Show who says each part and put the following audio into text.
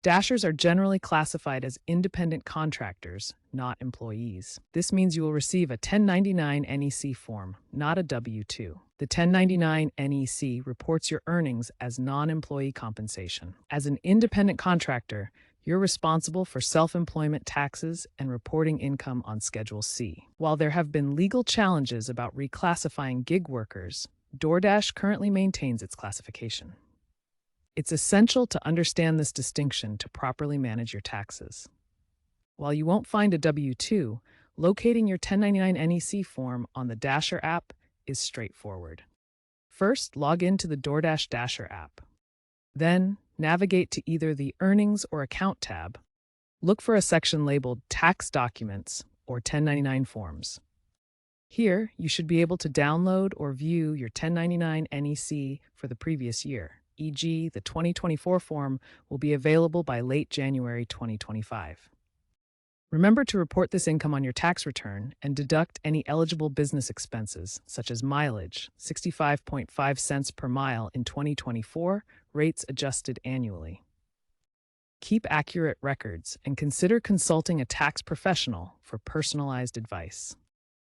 Speaker 1: Dashers are generally classified as independent contractors, not employees. This means you will receive a 1099 NEC form, not a W-2. The 1099 NEC reports your earnings as non-employee compensation. As an independent contractor, you're responsible for self-employment taxes and reporting income on Schedule C. While there have been legal challenges about reclassifying gig workers, DoorDash currently maintains its classification. It's essential to understand this distinction to properly manage your taxes. While you won't find a W-2, locating your 1099 NEC form on the Dasher app is straightforward. First, log into the DoorDash Dasher app. Then, navigate to either the Earnings or Account tab. Look for a section labeled Tax Documents or 1099 Forms. Here, you should be able to download or view your 1099 NEC for the previous year, e.g., the 2024 form will be available by late January 2025. Remember to report this income on your tax return and deduct any eligible business expenses, such as mileage, 65.5 cents per mile in 2024, rates adjusted annually. Keep accurate records and consider consulting a tax professional for personalized advice.